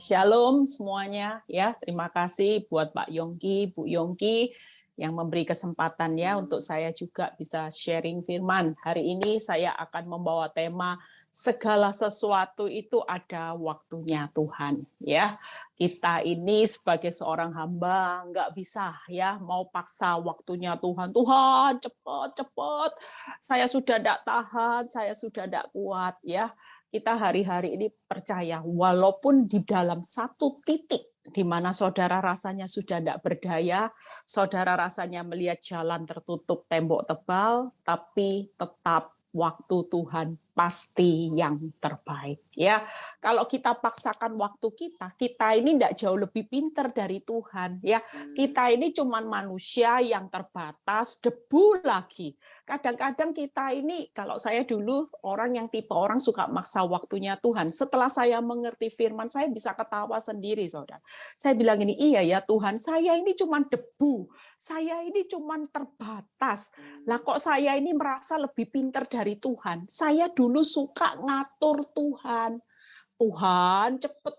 Shalom semuanya ya. Terima kasih buat Pak Yongki, Bu Yongki yang memberi kesempatan ya untuk saya juga bisa sharing firman. Hari ini saya akan membawa tema segala sesuatu itu ada waktunya Tuhan ya. Kita ini sebagai seorang hamba nggak bisa ya mau paksa waktunya Tuhan. Tuhan cepat, saya sudah tidak tahan, saya sudah tidak kuat ya. Kita hari-hari ini percaya, walaupun di dalam satu titik di mana saudara rasanya sudah tidak berdaya, saudara rasanya melihat jalan tertutup tembok tebal, tapi tetap waktu Tuhan pasti yang terbaik. Ya, kalau kita paksakan waktu kita ini tidak jauh lebih pintar dari Tuhan. Ya, kita ini cuman manusia yang terbatas, debu lagi. Kadang-kadang kita ini, kalau saya dulu orang yang tipe orang suka maksa waktunya Tuhan. Setelah saya mengerti firman, saya bisa ketawa sendiri, saudara. Saya bilang ini, iya ya Tuhan, saya ini cuma debu. Saya ini cuma terbatas. Lah kok saya ini merasa lebih pintar dari Tuhan? Saya dulu suka ngatur Tuhan. Tuhan, cepet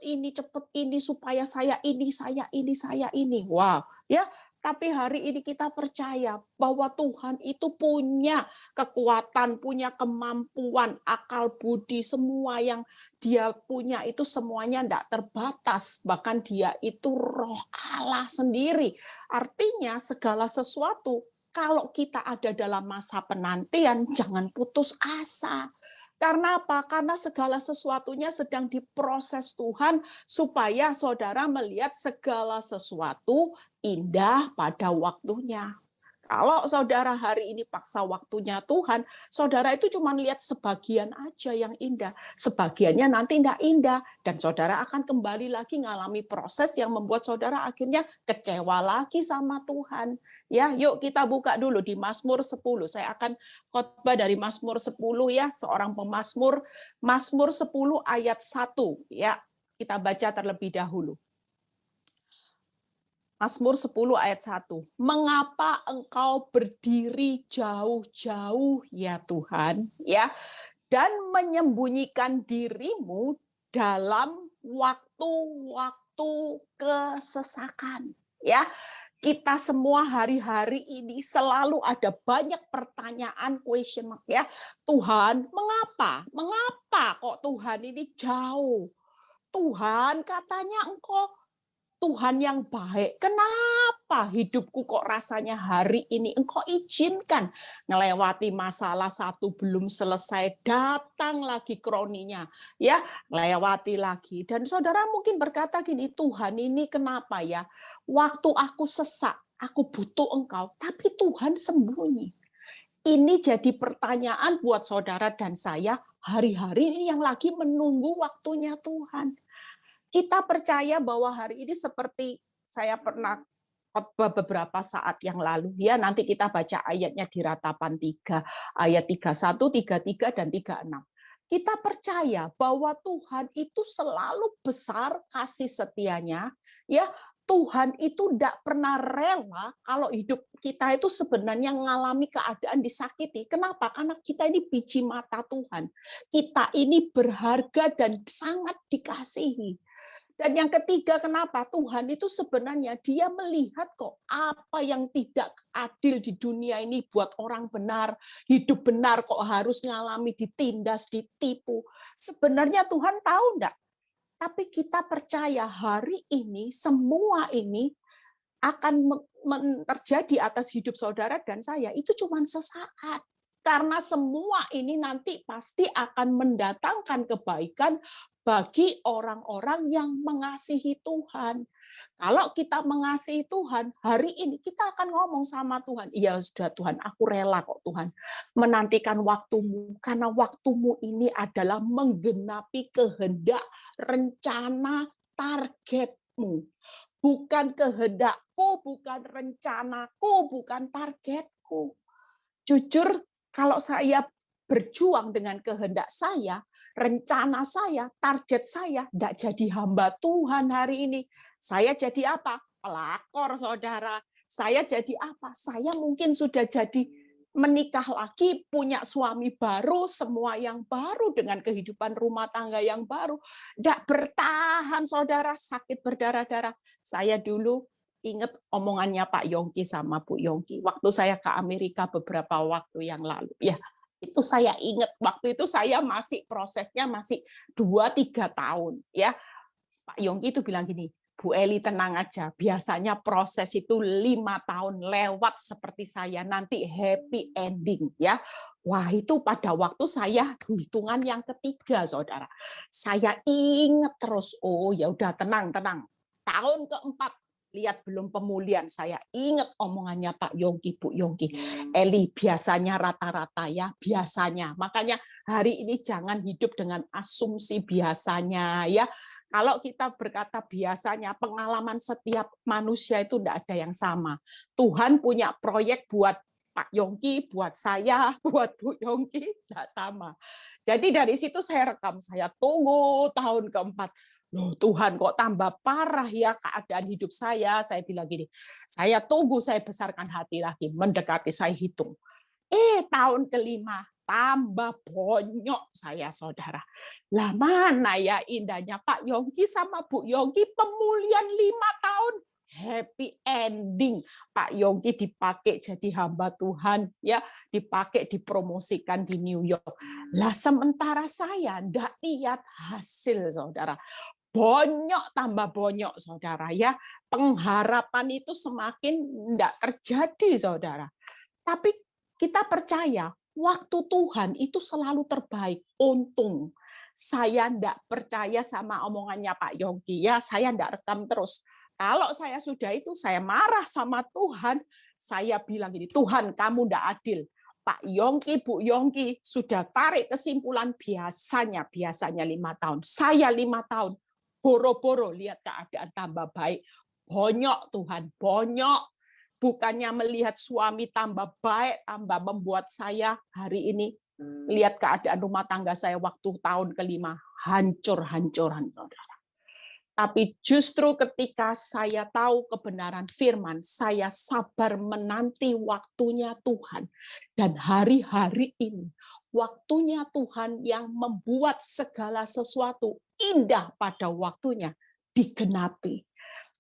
ini, supaya saya ini, saya ini, saya ini. Wow, ya. Tapi hari ini kita percaya bahwa Tuhan itu punya kekuatan, punya kemampuan, akal budi, semua yang dia punya itu semuanya tidak terbatas. Bahkan dia itu roh Allah sendiri. Artinya segala sesuatu, kalau kita ada dalam masa penantian, jangan putus asa. Karena apa? Karena segala sesuatunya sedang diproses Tuhan supaya saudara melihat segala sesuatu indah pada waktunya. Kalau saudara hari ini paksa waktunya Tuhan, saudara itu cuma lihat sebagian aja yang indah. Sebagiannya nanti tidak indah. Dan saudara akan kembali lagi mengalami proses yang membuat saudara akhirnya kecewa lagi sama Tuhan. Ya, yuk kita buka dulu di Mazmur 10. Saya akan khotbah dari Mazmur 10 ya, seorang pemazmur. Mazmur 10 ayat 1. Ya, kita baca terlebih dahulu. Mazmur 10 ayat 1. Mengapa engkau berdiri jauh-jauh ya Tuhan, ya, dan menyembunyikan dirimu dalam waktu-waktu kesesakan, ya. Kita semua hari-hari ini selalu ada banyak pertanyaan, question mark ya. Tuhan, mengapa? Mengapa kok Tuhan ini jauh? Tuhan, katanya engkau Tuhan yang baik. Kenapa hidupku kok rasanya hari ini engkau izinkan ngelewati masalah satu belum selesai, datang lagi kroninya, ya, lewati lagi. Dan saudara mungkin berkata gini, Tuhan ini kenapa ya? Waktu aku sesak, aku butuh engkau, tapi Tuhan sembunyi. Ini jadi pertanyaan buat saudara dan saya hari-hari ini yang lagi menunggu waktunya Tuhan. Kita percaya bahwa hari ini seperti saya pernah khotbah beberapa saat yang lalu, ya, nanti kita baca ayatnya di Ratapan 3, ayat 31, 33, dan 36. Kita percaya bahwa Tuhan itu selalu besar kasih setianya, ya. Tuhan itu tidak pernah rela kalau hidup kita itu sebenarnya mengalami keadaan disakiti. Kenapa? Karena kita ini biji mata Tuhan. Kita ini berharga dan sangat dikasihi. Dan yang ketiga, kenapa? Tuhan itu sebenarnya dia melihat kok apa yang tidak adil di dunia ini buat orang benar, hidup benar kok harus ngalami ditindas, ditipu. Sebenarnya Tuhan tahu enggak? Tapi kita percaya hari ini semua ini akan terjadi atas hidup saudara dan saya itu cuma sesaat. Karena semua ini nanti pasti akan mendatangkan kebaikan bagi orang-orang yang mengasihi Tuhan. Kalau kita mengasihi Tuhan, hari ini kita akan ngomong sama Tuhan, iya sudah Tuhan, aku rela kok Tuhan menantikan waktumu, karena waktumu ini adalah menggenapi kehendak, rencana, targetmu. Bukan kehendakku, bukan rencanaku, bukan targetku. Jujur, kalau saya berjuang dengan kehendak saya, rencana saya, target saya, tidak jadi hamba Tuhan hari ini. Saya jadi apa? Pelakor, saudara. Saya jadi apa? Saya mungkin sudah jadi menikah lagi, punya suami baru, semua yang baru dengan kehidupan rumah tangga yang baru. Tidak bertahan, saudara, sakit berdarah-darah. Saya dulu ingat omongannya Pak Yongki sama Bu Yongki waktu saya ke Amerika beberapa waktu yang lalu. Ya, itu saya ingat waktu itu saya masih prosesnya masih 2-3 tahun. Ya, Pak Yongki itu bilang gini, Bu Eli tenang aja, biasanya proses itu 5 tahun lewat seperti saya, nanti happy ending ya. Wah, itu pada waktu saya hitungan yang ketiga, saudara. Saya ingat terus, oh ya udah tenang. Tahun keempat, lihat belum pemulihan, saya ingat omongannya Pak Yongki, Bu Yongki. Eli, biasanya rata-rata ya, biasanya. Makanya hari ini jangan hidup dengan asumsi biasanya ya. Kalau kita berkata biasanya, pengalaman setiap manusia itu tidak ada yang sama. Tuhan punya proyek buat Pak Yongki, buat saya, buat Bu Yongki, tidak sama. Jadi dari situ saya rekam, saya tunggu tahun keempat. Loh Tuhan, kok tambah parah ya keadaan hidup saya. Saya bilang gini, saya tunggu, saya besarkan hati lagi, mendekati, saya hitung. Tahun kelima, tambah bonyok saya, saudara. Lah mana ya indahnya Pak Yongki sama Bu Yongki, pemulihan 5 tahun. Happy ending. Pak Yongki dipakai jadi hamba Tuhan, ya, dipakai dipromosikan di New York. Lah sementara saya ndak lihat hasil, saudara. Bonyok tambah bonyok, saudara ya. Pengharapan itu semakin ndak terjadi, saudara. Tapi kita percaya waktu Tuhan itu selalu terbaik. Untung saya ndak percaya sama omongannya Pak Yongki ya, saya ndak rekam terus. Kalau saya sudah itu, saya marah sama Tuhan. Saya bilang gini, Tuhan kamu ndak adil. Pak Yongki, Bu Yongki sudah tarik kesimpulan biasanya 5 tahun. Saya 5 tahun. Boro-boro lihat keadaan tambah baik. Bonyok Tuhan, bonyok. Bukannya melihat suami tambah baik, tambah membuat saya hari ini lihat keadaan rumah tangga saya waktu tahun kelima hancur-hancuran, saudara. Tapi justru ketika saya tahu kebenaran firman, saya sabar menanti waktunya Tuhan. Dan hari-hari ini, waktunya Tuhan yang membuat segala sesuatu indah pada waktunya digenapi.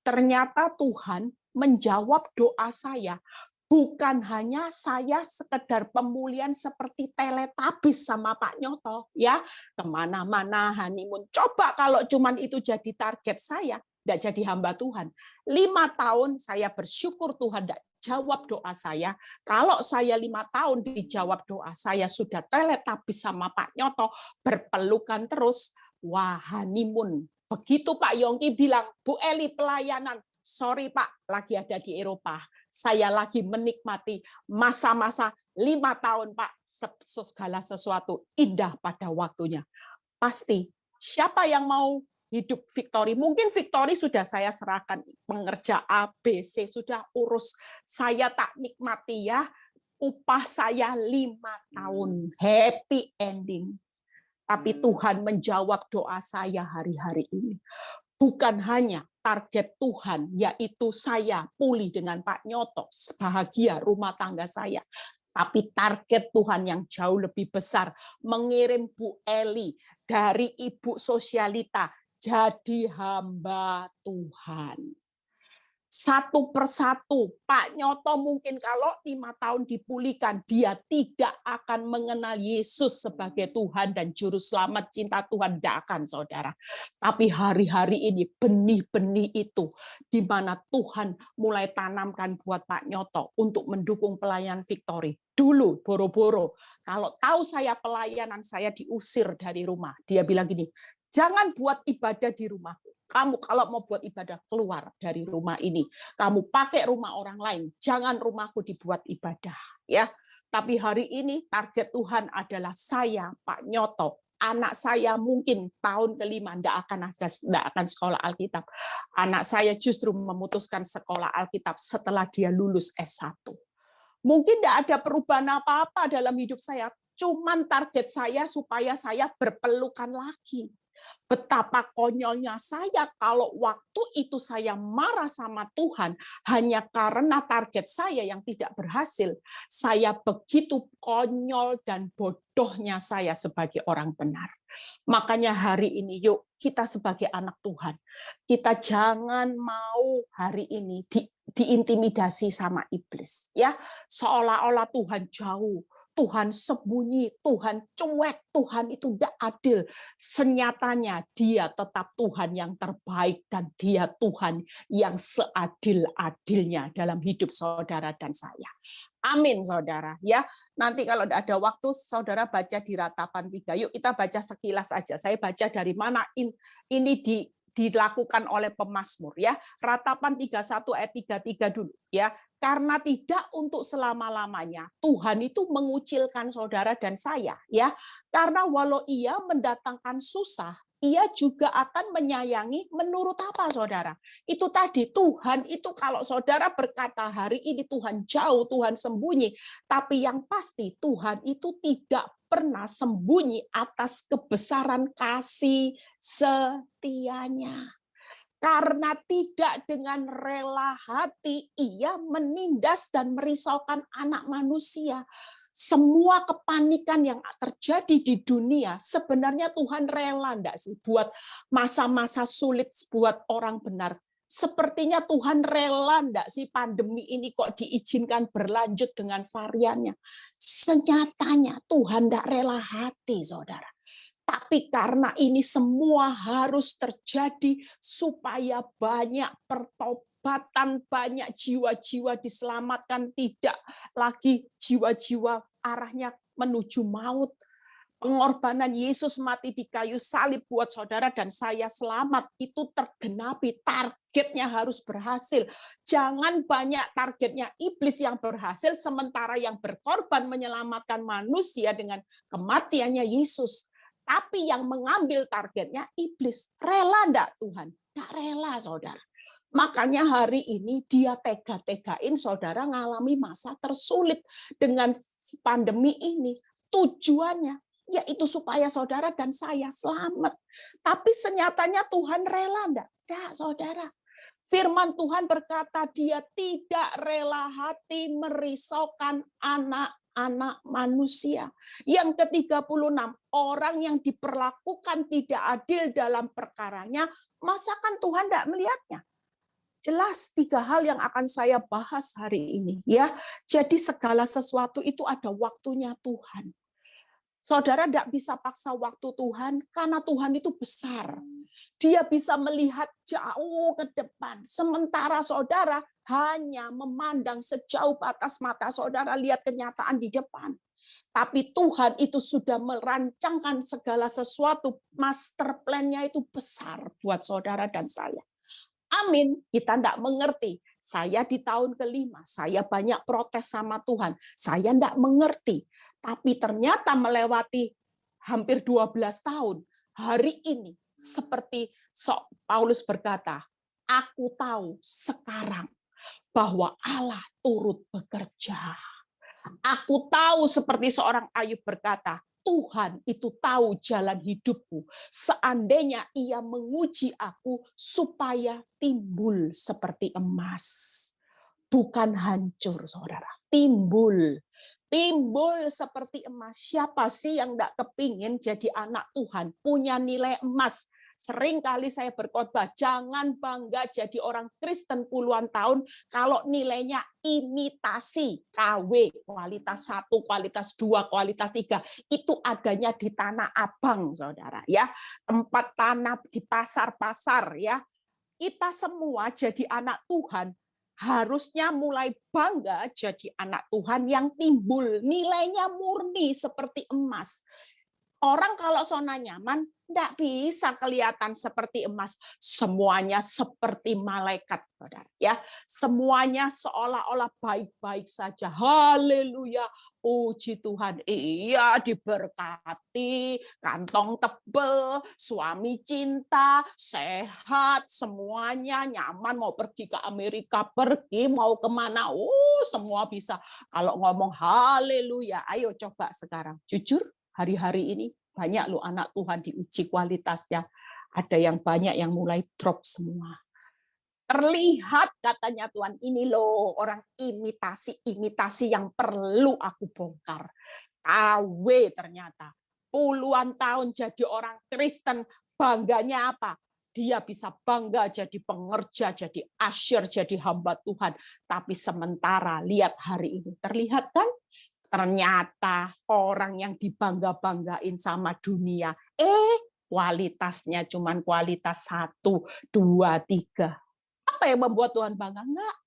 Ternyata Tuhan menjawab doa saya. Bukan hanya saya sekedar pemulihan seperti teletabis sama Pak Nyoto, ya kemana-mana honeymoon. Coba kalau cuman itu jadi target saya, tidak jadi hamba Tuhan. 5 tahun saya bersyukur Tuhan tidak jawab doa saya. Kalau saya 5 tahun dijawab doa saya sudah teletabis sama Pak Nyoto, berpelukan terus, wah honeymoon. Begitu Pak Yongki bilang, Bu Eli pelayanan, sorry Pak, lagi ada di Eropa. Saya lagi menikmati masa-masa 5 tahun Pak, segala sesuatu indah pada waktunya. Pasti, siapa yang mau hidup victory? Mungkin victory sudah saya serahkan, pengerja A, B, C, sudah urus. Saya tak nikmati ya, upah saya 5 tahun, happy ending. Tapi Tuhan menjawab doa saya hari-hari ini. Bukan hanya target Tuhan, yaitu saya pulih dengan Pak Nyoto, bahagia rumah tangga saya. Tapi target Tuhan yang jauh lebih besar, mengirim Bu Eli dari Ibu Sosialita jadi hamba Tuhan. Satu persatu, Pak Nyoto mungkin kalau 5 tahun dipulihkan, dia tidak akan mengenal Yesus sebagai Tuhan dan Juru Selamat, cinta Tuhan tidak akan, saudara. Tapi hari-hari ini benih-benih itu, di mana Tuhan mulai tanamkan buat Pak Nyoto untuk mendukung pelayanan Victory. Dulu, boro-boro, kalau tahu saya pelayanan, saya diusir dari rumah. Dia bilang gini, jangan buat ibadah di rumahku. Kamu kalau mau buat ibadah keluar dari rumah ini, kamu pakai rumah orang lain, jangan rumahku dibuat ibadah, ya. Tapi hari ini target Tuhan adalah saya, Pak Nyoto, anak saya mungkin tahun kelima tidak akan sekolah Alkitab. Anak saya justru memutuskan sekolah Alkitab setelah dia lulus S1. Mungkin tidak ada perubahan apa-apa dalam hidup saya, cuman target saya supaya saya berpelukan lagi. Betapa konyolnya saya kalau waktu itu saya marah sama Tuhan hanya karena target saya yang tidak berhasil. Saya begitu konyol dan bodohnya saya sebagai orang benar. Makanya hari ini yuk kita sebagai anak Tuhan, kita jangan mau hari ini diintimidasi sama iblis, ya, seolah-olah Tuhan jauh, Tuhan sembunyi, Tuhan cuek, Tuhan itu tidak adil. Senyatanya dia tetap Tuhan yang terbaik dan dia Tuhan yang seadil-adilnya dalam hidup saudara dan saya. Amin, saudara. Ya, nanti kalau ada waktu, saudara baca di Ratapan 3. Yuk kita baca sekilas aja. Saya baca dari mana ini dilakukan oleh pemazmur, ya. Ratapan 31 ayat 33 dulu, ya. Karena tidak untuk selama-lamanya Tuhan itu mengucilkan saudara dan saya, ya. Karena walau ia mendatangkan susah, ia juga akan menyayangi menurut apa, saudara? Itu tadi, Tuhan itu kalau saudara berkata hari ini Tuhan jauh, Tuhan sembunyi, tapi yang pasti Tuhan itu tidak pernah sembunyi atas kebesaran kasih setianya. Karena tidak dengan rela hati ia menindas dan merisaukan anak manusia. Semua kepanikan yang terjadi di dunia sebenarnya Tuhan rela enggak sih buat masa-masa sulit buat orang benar. Sepertinya Tuhan rela enggak sih pandemi ini kok diizinkan berlanjut dengan variannya. Senyatanya Tuhan enggak rela hati, saudara. Tapi karena ini semua harus terjadi supaya banyak pertobatan, banyak jiwa-jiwa diselamatkan, tidak lagi jiwa-jiwa arahnya menuju maut. Pengorbanan Yesus mati di kayu salib buat saudara dan saya selamat, itu tergenapi, targetnya harus berhasil. Jangan banyak targetnya iblis yang berhasil, sementara yang berkorban menyelamatkan manusia dengan kematiannya Yesus. Tapi yang mengambil targetnya iblis. Rela enggak Tuhan? Enggak rela, saudara. Makanya hari ini dia tega-tegain saudara ngalami masa tersulit dengan pandemi ini. Tujuannya yaitu supaya saudara dan saya selamat. Tapi senyatanya Tuhan rela enggak? Enggak, saudara. Firman Tuhan berkata dia tidak rela hati merisaukan anak-anak manusia. Yang ke-36, orang yang diperlakukan tidak adil dalam perkaranya, masakan Tuhan tidak melihatnya? Jelas 3 hal yang akan saya bahas hari ini, ya. Jadi segala sesuatu itu ada waktunya Tuhan. Saudara tidak bisa paksa waktu Tuhan karena Tuhan itu besar. Dia bisa melihat jauh ke depan. Sementara saudara hanya memandang sejauh batas mata saudara, lihat kenyataan di depan. Tapi Tuhan itu sudah merancangkan segala sesuatu. Master plan-nya itu besar buat saudara dan saya. Amin. Kita tidak mengerti. Saya di tahun ke-5, saya banyak protes sama Tuhan. Saya tidak mengerti. Tapi ternyata melewati hampir 12 tahun, hari ini seperti Paulus berkata, aku tahu sekarang bahwa Allah turut bekerja. Aku tahu seperti seorang Ayub berkata, Tuhan itu tahu jalan hidupku. Seandainya ia menguji aku supaya timbul seperti emas. Bukan hancur, saudara. Timbul. Timbul seperti emas. Siapa sih yang tidak kepingin jadi anak Tuhan, punya nilai emas? Sering kali saya berkhotbah, jangan bangga jadi orang Kristen puluhan tahun kalau nilainya imitasi KW, kualitas 1, kualitas 2, kualitas 3. Itu adanya di Tanah Abang, saudara, ya. Tempat tanah di pasar-pasar, ya. Kita semua jadi anak Tuhan harusnya mulai bangga jadi anak Tuhan yang timbul nilainya murni seperti emas. Orang kalau zona nyaman tidak bisa kelihatan seperti emas, semuanya seperti malaikat, saudara. Ya, semuanya seolah-olah baik-baik saja. Haleluya, puji Tuhan. Iya, diberkati, kantong tebel, suami cinta, sehat, semuanya nyaman. Mau pergi ke Amerika, pergi, mau kemana, semua bisa. Kalau ngomong haleluya, ayo coba sekarang, jujur. Hari-hari ini banyak loh anak Tuhan diuji kualitasnya. Ada yang banyak yang mulai drop semua. Terlihat katanya Tuhan, ini loh orang imitasi yang perlu aku bongkar. KW ternyata. Puluhan tahun jadi orang Kristen, bangganya apa? Dia bisa bangga jadi pengerja, jadi asyir, jadi hamba Tuhan. Tapi sementara lihat hari ini, terlihat kan? Ternyata orang yang dibangga-banggain sama dunia, kualitasnya cuman kualitas 1, 2, 3. Apa yang membuat Tuhan bangga? Enggak.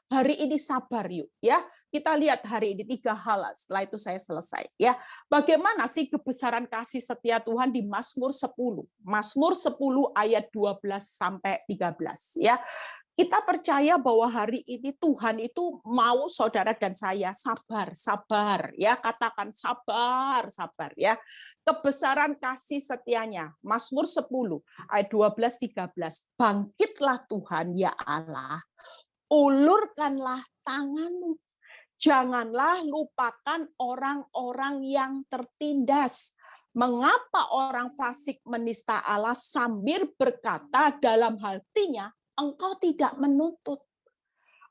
Hari ini sabar yuk ya. Kita lihat hari ini 3 hal, setelah itu saya selesai ya. Bagaimana sih kebesaran kasih setia Tuhan di Mazmur 10. Mazmur 10 ayat 12 sampai 13 ya. Kita percaya bahwa hari ini Tuhan itu mau saudara dan saya sabar ya, katakan sabar ya. Kebesaran kasih setianya. Mazmur 10 ayat 12-13. Bangkitlah Tuhan ya Allah, ulurkanlah tanganmu. Janganlah lupakan orang-orang yang tertindas. Mengapa orang fasik menista Allah sambil berkata dalam hatinya, engkau tidak menuntut.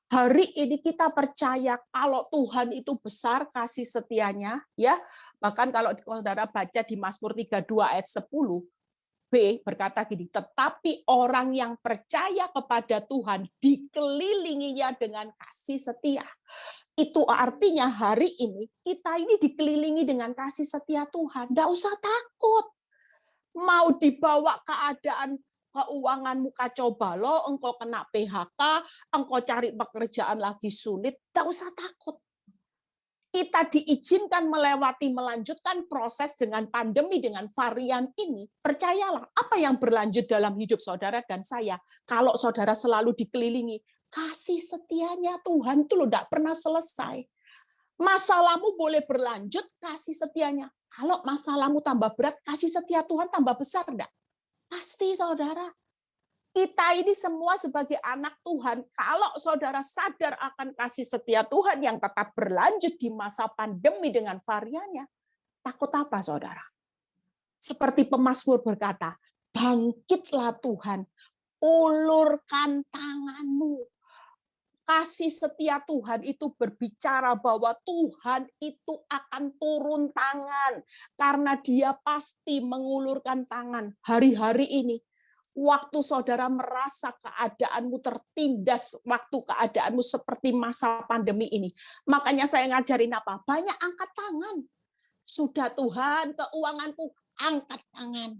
Hari ini kita percaya kalau Tuhan itu besar kasih setianya, ya. Bahkan kalau saudara baca di Mazmur 32 ayat 10, B berkata gini, tetapi orang yang percaya kepada Tuhan dikelilinginya dengan kasih setia. Itu artinya hari ini kita ini dikelilingi dengan kasih setia Tuhan. Nggak usah takut. Mau dibawa keadaan keuanganmu kacau balau, engkau kena PHK, engkau cari pekerjaan lagi sulit, nggak usah takut. Kita diizinkan melanjutkan proses dengan pandemi, dengan varian ini, percayalah, apa yang berlanjut dalam hidup saudara dan saya, kalau saudara selalu dikelilingi, kasih setianya Tuhan itu loh, tidak pernah selesai. Masalahmu boleh berlanjut, kasih setianya. Kalau masalahmu tambah berat, kasih setia Tuhan tambah besar enggak? Pasti saudara. Kita ini semua sebagai anak Tuhan, kalau saudara sadar akan kasih setia Tuhan yang tetap berlanjut di masa pandemi dengan variannya, takut apa saudara? Seperti pemazmur berkata, bangkitlah Tuhan, ulurkan tanganmu. Kasih setia Tuhan itu berbicara bahwa Tuhan itu akan turun tangan karena Dia pasti mengulurkan tangan hari-hari ini. Waktu saudara merasa keadaanmu tertindas, waktu keadaanmu seperti masa pandemi ini. Makanya saya ngajarin apa? Banyak angkat tangan. Sudah Tuhan, keuanganku, angkat tangan.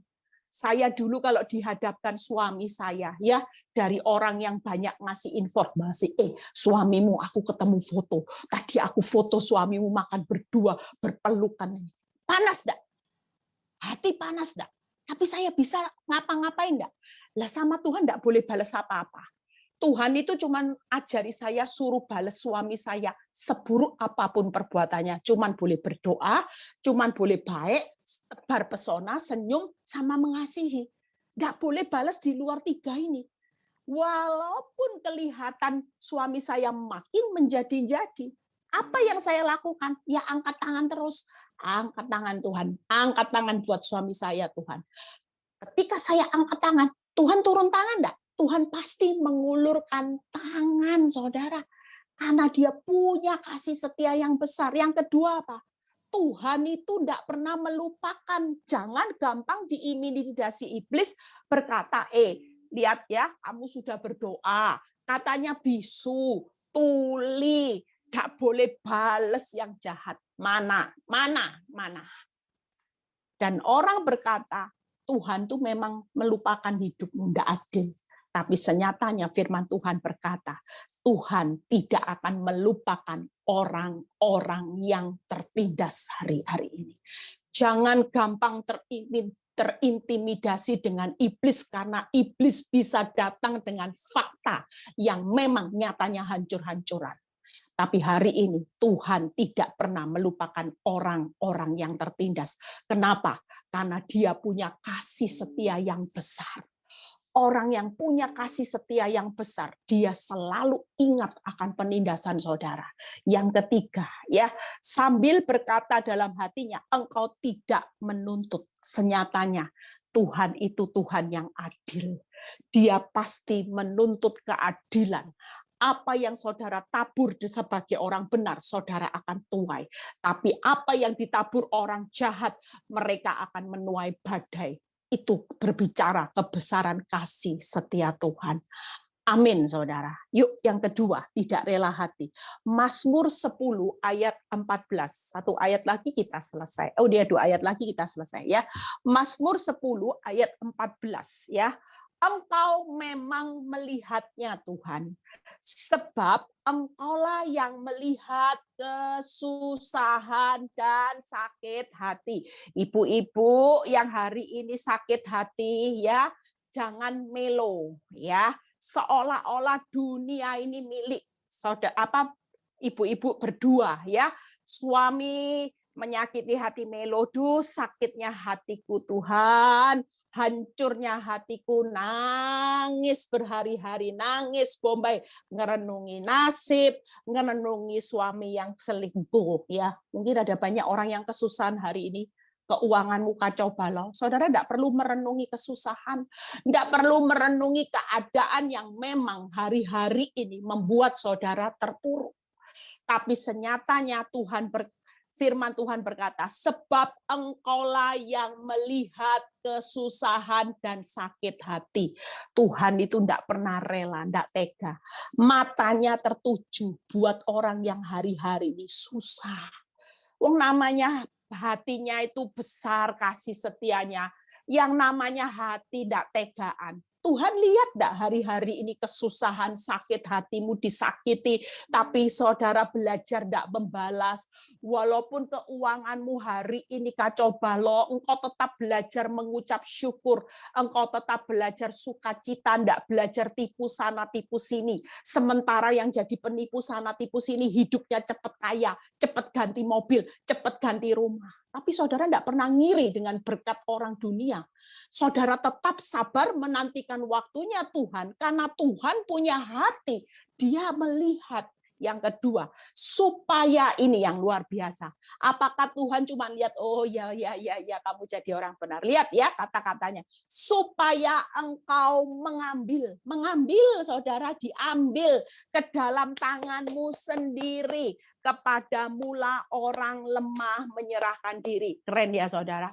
Saya dulu kalau dihadapkan suami saya, ya dari orang yang banyak ngasih informasi, suamimu aku ketemu foto, tadi aku foto suamimu makan berdua, berpelukan. Panas enggak? Hati panas enggak? Tapi saya bisa ngapa-ngapain enggak? Lah sama Tuhan enggak boleh balas apa-apa. Tuhan itu cuman ajari saya suruh balas suami saya seburuk apapun perbuatannya. Cuman boleh berdoa, cuman boleh baik, tebar pesona, senyum, sama mengasihi. Nggak boleh balas di luar 3 ini. Walaupun kelihatan suami saya makin menjadi-jadi. Apa yang saya lakukan? Ya angkat tangan terus. Angkat tangan Tuhan. Angkat tangan buat suami saya Tuhan. Ketika saya angkat tangan, Tuhan turun tangan enggak? Tuhan pasti mengulurkan tangan, saudara. Karena Dia punya kasih setia yang besar. Yang kedua apa? Tuhan itu tidak pernah melupakan. Jangan gampang diintimidasi iblis berkata, lihat ya, kamu sudah berdoa. Katanya bisu, tuli, tidak boleh bales yang jahat. Mana? Dan orang berkata, Tuhan tuh memang melupakan hidupmu, tidak adil. Tapi senyatanya firman Tuhan berkata, Tuhan tidak akan melupakan orang-orang yang tertindas hari-hari ini. Jangan gampang terintimidasi dengan iblis, karena iblis bisa datang dengan fakta yang memang nyatanya hancur-hancuran. Tapi hari ini Tuhan tidak pernah melupakan orang-orang yang tertindas. Kenapa? Karena Dia punya kasih setia yang besar. Orang yang punya kasih setia yang besar, dia selalu ingat akan penindasan saudara. Yang ketiga, ya, sambil berkata dalam hatinya, engkau tidak menuntut. Senyatanya, Tuhan itu Tuhan yang adil. Dia pasti menuntut keadilan. Apa yang saudara tabur sebagai orang benar, saudara akan tuai. Tapi apa yang ditabur orang jahat, mereka akan menuai badai. Itu berbicara kebesaran kasih setia Tuhan. Amin, saudara. Yuk, yang kedua, tidak rela hati. Mazmur 10 ayat 14. Satu ayat lagi kita selesai. Oh, dia 2 ayat lagi kita selesai, ya. Mazmur 10 ayat 14, ya. Engkau memang melihatnya, Tuhan. Sebab engkaulah yang melihat kesusahan dan sakit hati. Ibu-ibu yang hari ini sakit hati, ya, jangan melo, ya. Seolah-olah dunia ini milik saudara, ibu-ibu berdua, ya. Suami menyakiti hati Melodu, sakitnya hatiku Tuhan, hancurnya hatiku, nangis berhari-hari, nangis Bombay, ngerenungi nasib, ngerenungi suami yang selingkuh, ya. Mungkin ada banyak orang yang kesusahan hari ini, keuanganmu kacau balau. Saudara tidak perlu merenungi kesusahan, tidak perlu merenungi keadaan yang memang hari-hari ini membuat saudara terpuruk. Tapi senyatanya firman Tuhan berkata, sebab engkaulah yang melihat kesusahan dan sakit hati. Tuhan itu tidak pernah rela, tidak tega. Matanya tertuju buat orang yang hari-hari ini susah. Wong namanya hatinya itu besar kasih setianya. Yang namanya hati tidak tegaan. Tuhan lihat enggak hari-hari ini kesusahan, sakit hatimu disakiti, tapi saudara belajar enggak membalas. Walaupun keuanganmu hari ini kacau balau, engkau tetap belajar mengucap syukur. Engkau tetap belajar sukacita, enggak belajar tipu sana tipu sini. Sementara yang jadi penipu sana tipu sini hidupnya cepat kaya, cepat ganti mobil, cepat ganti rumah. Tapi saudara enggak pernah ngiri dengan berkat orang dunia. Saudara tetap sabar menantikan waktunya Tuhan, karena Tuhan punya hati, dia melihat. Yang kedua, supaya ini yang luar biasa. Apakah Tuhan cuma lihat, oh ya kamu jadi orang benar. Lihat ya kata-katanya. Supaya engkau mengambil saudara, diambil ke dalam tanganmu sendiri. Kepadamulah orang lemah menyerahkan diri. Keren ya saudara.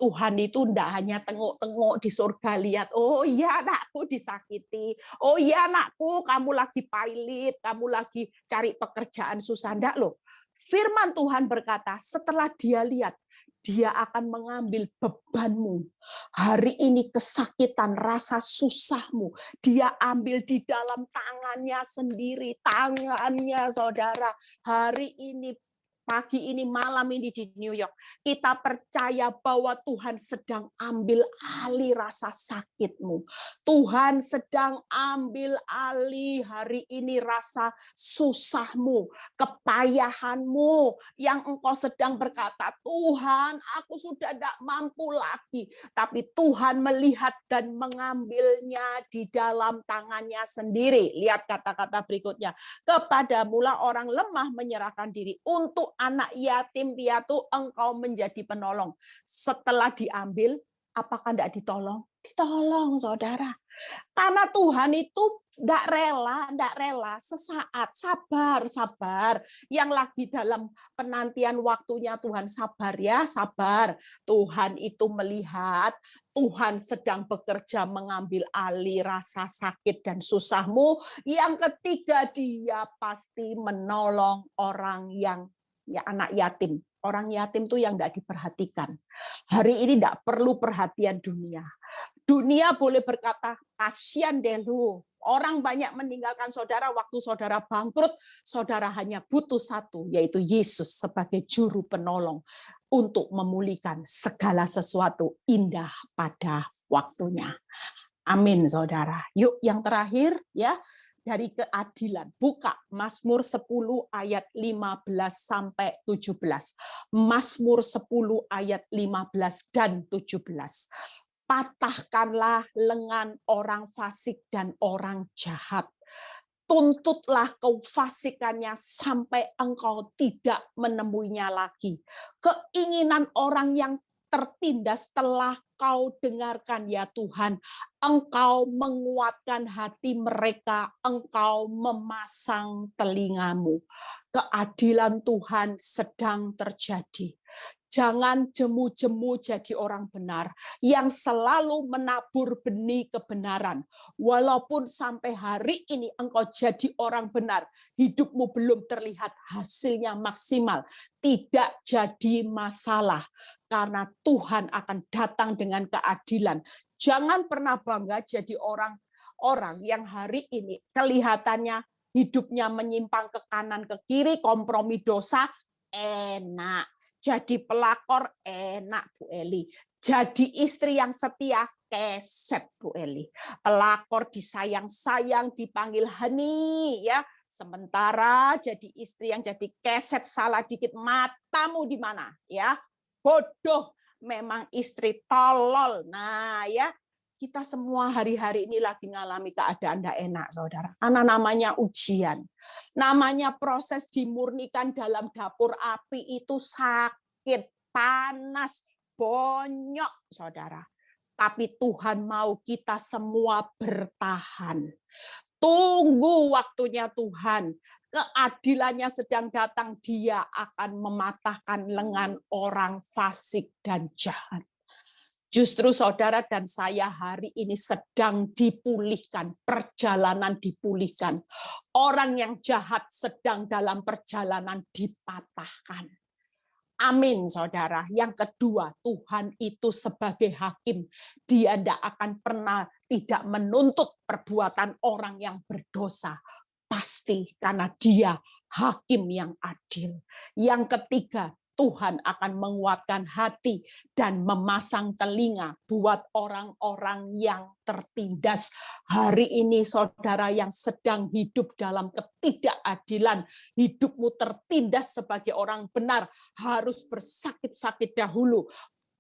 Tuhan itu tidak hanya tengok-tengok di surga lihat, oh iya anakku disakiti, oh iya anakku kamu lagi pilot, kamu lagi cari pekerjaan susah. Enggak loh. Firman Tuhan berkata, setelah dia lihat, dia akan mengambil bebanmu. Hari ini kesakitan, rasa susahmu, dia ambil di dalam tangannya sendiri, tangannya saudara. Hari ini, pagi ini, malam ini di New York, kita percaya bahwa Tuhan sedang ambil alih rasa sakitmu. Tuhan sedang ambil alih hari ini rasa susahmu, kepayahanmu, yang engkau sedang berkata, Tuhan, aku sudah tidak mampu lagi. Tapi Tuhan melihat dan mengambilnya di dalam tangannya sendiri. Lihat kata-kata berikutnya. Kepadamulah orang lemah menyerahkan diri, untuk anak yatim piatu engkau menjadi penolong. Setelah diambil, apakah tidak ditolong? Ditolong, saudara. Karena Tuhan itu tidak rela, sesaat, sabar. Yang lagi dalam penantian waktunya Tuhan, sabar ya, sabar. Tuhan itu melihat, Tuhan sedang bekerja mengambil alih rasa sakit dan susahmu. Yang ketiga, dia pasti menolong orang yang anak yatim. Orang yatim itu yang tidak diperhatikan. Hari ini tidak perlu perhatian dunia. Dunia boleh berkata, kasihan deh lu. Orang banyak meninggalkan saudara waktu saudara bangkrut. Saudara hanya butuh satu, yaitu Yesus sebagai juru penolong untuk memulihkan segala sesuatu indah pada waktunya. Amin, saudara. Yuk yang terakhir ya. Dari keadilan. Buka Mazmur 10 ayat 15 sampai 17. Mazmur 10 ayat 15 dan 17. patahkanlah lengan orang fasik dan orang jahat. Tuntutlah kefasikannya sampai engkau tidak menemuinya lagi. Keinginan orang yang tertindas telah kau dengarkan ya Tuhan. Engkau menguatkan hati mereka, engkau memasang telingamu. Keadilan Tuhan sedang terjadi. Jangan jemu-jemu jadi orang benar yang selalu menabur benih kebenaran. Walaupun sampai hari ini engkau jadi orang benar, hidupmu belum terlihat hasilnya maksimal. Tidak jadi masalah, karena Tuhan akan datang dengan keadilan. Jangan pernah bangga jadi orang yang hari ini kelihatannya hidupnya menyimpang ke kanan ke kiri, kompromi dosa, enak. Jadi pelakor enak Bu Eli. Jadi istri yang setia keset Bu Eli. Pelakor disayang-sayang, dipanggil honey ya. Sementara jadi istri yang jadi keset, salah dikit matamu di mana ya. Bodoh, memang istri tolol. Nah ya, kita semua hari-hari ini lagi ngalami keadaan tidak enak, saudara. Karena namanya ujian. Namanya proses dimurnikan dalam dapur api itu sakit, panas, bonyok, saudara. Tapi Tuhan mau kita semua bertahan. Tunggu waktunya Tuhan. Keadilannya sedang datang. Dia akan mematahkan lengan orang fasik dan jahat. Justru saudara dan saya hari ini sedang dipulihkan, perjalanan dipulihkan. Orang yang jahat sedang dalam perjalanan dipatahkan. Amin, saudara. Yang kedua, Tuhan itu sebagai hakim. Dia tidak akan pernah tidak menuntut perbuatan orang yang berdosa. Pasti karena dia hakim yang adil. Yang ketiga, Tuhan akan menguatkan hati dan memasang telinga buat orang-orang yang tertindas. Hari ini saudara yang sedang hidup dalam ketidakadilan, hidupmu tertindas sebagai orang benar, harus bersakit-sakit dahulu.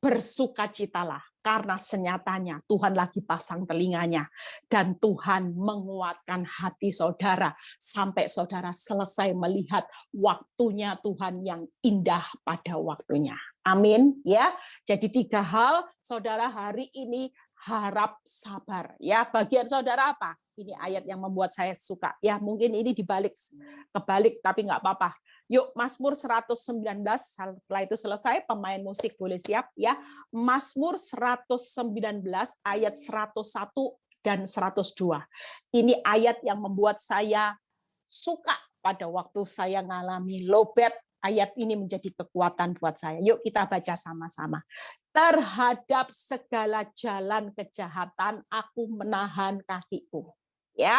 Bersukacitalah, karena senyatanya Tuhan lagi pasang telinganya. Dan Tuhan menguatkan hati saudara, sampai saudara selesai melihat waktunya Tuhan yang indah pada waktunya. Amin ya. Jadi 3 hal saudara hari ini harap sabar ya. Bagian saudara apa? Ini ayat yang membuat saya suka ya. Mungkin ini kebalik tapi nggak apa-apa. Yuk Mazmur 119, setelah itu selesai pemain musik boleh siap ya. Mazmur 119 ayat 101 dan 102. Ini ayat yang membuat saya suka pada waktu saya ngalami lowbat. Ayat ini menjadi kekuatan buat saya. Yuk kita baca sama-sama. Terhadap segala jalan kejahatan aku menahan kakiku. Ya,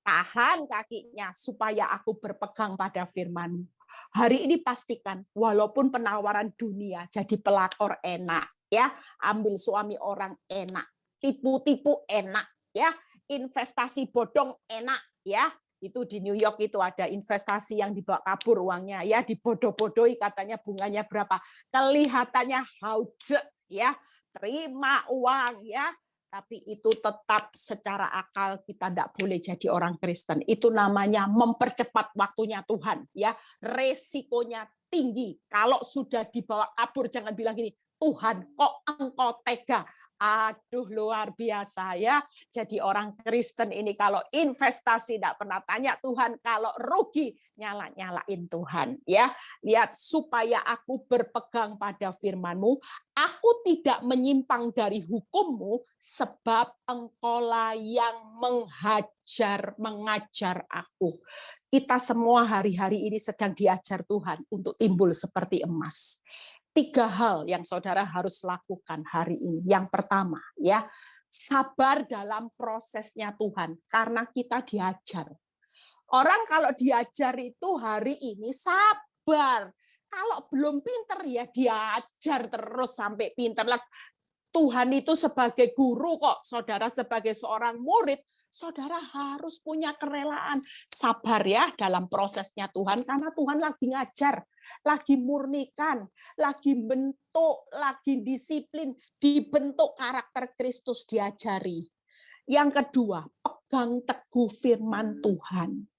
tahan kakinya supaya aku berpegang pada firman-Mu. Hari ini pastikan, walaupun penawaran dunia jadi pelakor enak, ya, ambil suami orang enak, tipu-tipu enak, ya, investasi bodong enak, ya. Itu di New York itu ada investasi yang dibawa kabur uangnya, ya, dibodoh-bodohi katanya bunganya berapa, kelihatannya hauce, ya, terima uang, ya. Tapi itu tetap secara akal kita tidak boleh jadi orang Kristen. Itu namanya mempercepat waktunya Tuhan. Ya, resikonya tinggi. Kalau sudah dibawa kabur, jangan bilang gini, Tuhan kok engkau tega. Aduh luar biasa ya. Jadi orang Kristen ini kalau investasi tidak pernah tanya Tuhan, kalau rugi nyala-nyalain Tuhan. Ya, lihat supaya aku berpegang pada firman-Mu, aku tidak menyimpang dari hukum-Mu, sebab engkaulah yang mengajar aku. Kita semua hari-hari ini sedang diajar Tuhan untuk timbul seperti emas. 3 hal yang saudara harus lakukan hari ini. Yang pertama, ya, sabar dalam prosesnya Tuhan, karena kita diajar. Orang kalau diajar itu hari ini sabar. Kalau belum pinter ya diajar terus sampai pinter. Tuhan itu sebagai guru kok, saudara sebagai seorang murid, saudara harus punya kerelaan. Sabar ya dalam prosesnya Tuhan, karena Tuhan lagi ngajar. lagi murnikan, lagi bentuk, lagi disiplin, dibentuk karakter Kristus diajari. Yang kedua, pegang teguh firman Tuhan.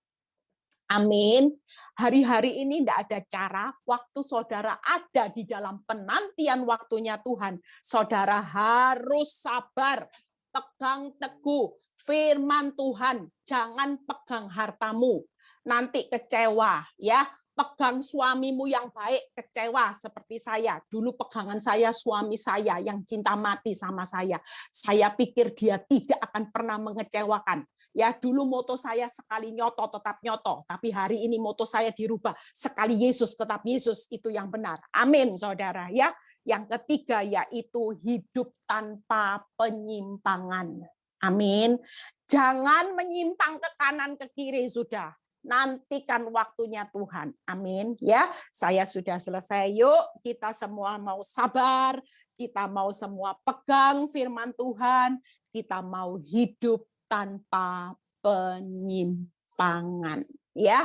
Amin. Hari-hari ini tidak ada cara, waktu saudara ada di dalam penantian waktunya Tuhan, saudara harus sabar, pegang teguh firman Tuhan, jangan pegang hartamu, nanti kecewa ya. Pegang suamimu yang baik, kecewa seperti saya. Dulu pegangan saya suami saya yang cinta mati sama saya. Saya pikir dia tidak akan pernah mengecewakan. Ya, dulu moto saya sekali nyoto tetap nyoto, tapi hari ini moto saya dirubah, sekali Yesus tetap Yesus, itu yang benar. Amin, saudara ya. Yang ketiga yaitu hidup tanpa penyimpangan. Amin. Jangan menyimpang ke kanan ke kiri sudah. Nantikan waktunya Tuhan. Amin ya. Saya sudah selesai. Yuk, kita semua mau sabar, kita mau semua pegang firman Tuhan, kita mau hidup tanpa penyimpangan ya.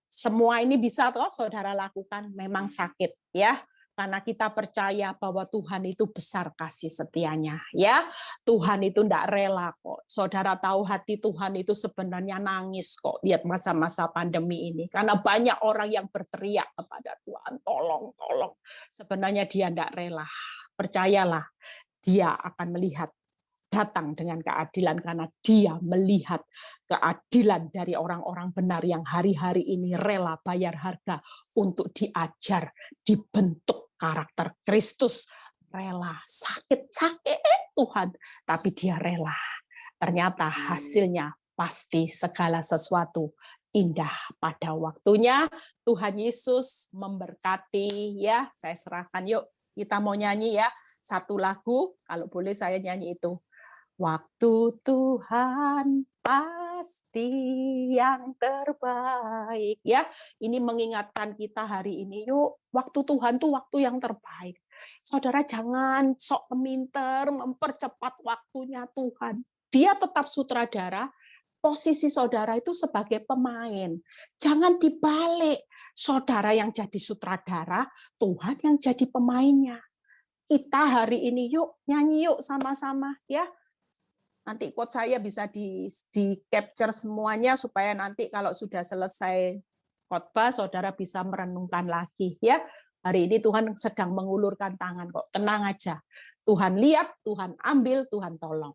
Semua ini bisa toh saudara lakukan, memang sakit ya. Karena kita percaya bahwa Tuhan itu besar kasih setianya ya. Tuhan itu tidak rela kok. Saudara tahu hati Tuhan itu sebenarnya nangis kok lihat masa-masa pandemi ini. Karena banyak orang yang berteriak kepada Tuhan, tolong, tolong. Sebenarnya dia tidak rela. Percayalah, dia akan melihat datang dengan keadilan karena dia melihat keadilan dari orang-orang benar yang hari-hari ini rela bayar harga untuk diajar, dibentuk karakter Kristus, rela sakit-sakit Tuhan, tapi dia rela. Ternyata hasilnya pasti segala sesuatu indah pada waktunya. Tuhan Yesus memberkati ya. Saya serahkan, yuk kita mau nyanyi ya. Satu lagu, kalau boleh saya nyanyi itu. Waktu Tuhan pasti yang terbaik ya. Ini mengingatkan kita hari ini, yuk waktu Tuhan tuh waktu yang terbaik. Saudara jangan sok peminter mempercepat waktunya Tuhan. Dia tetap sutradara, posisi saudara itu sebagai pemain. Jangan dibalik. Saudara yang jadi sutradara, Tuhan yang jadi pemainnya. Kita hari ini yuk nyanyi yuk sama-sama ya. Nanti quote saya bisa di capture semuanya supaya nanti kalau sudah selesai khotbah saudara bisa merenungkan lagi ya. Hari ini Tuhan sedang mengulurkan tangan kok. Tenang aja. Tuhan lihat, Tuhan ambil, Tuhan tolong.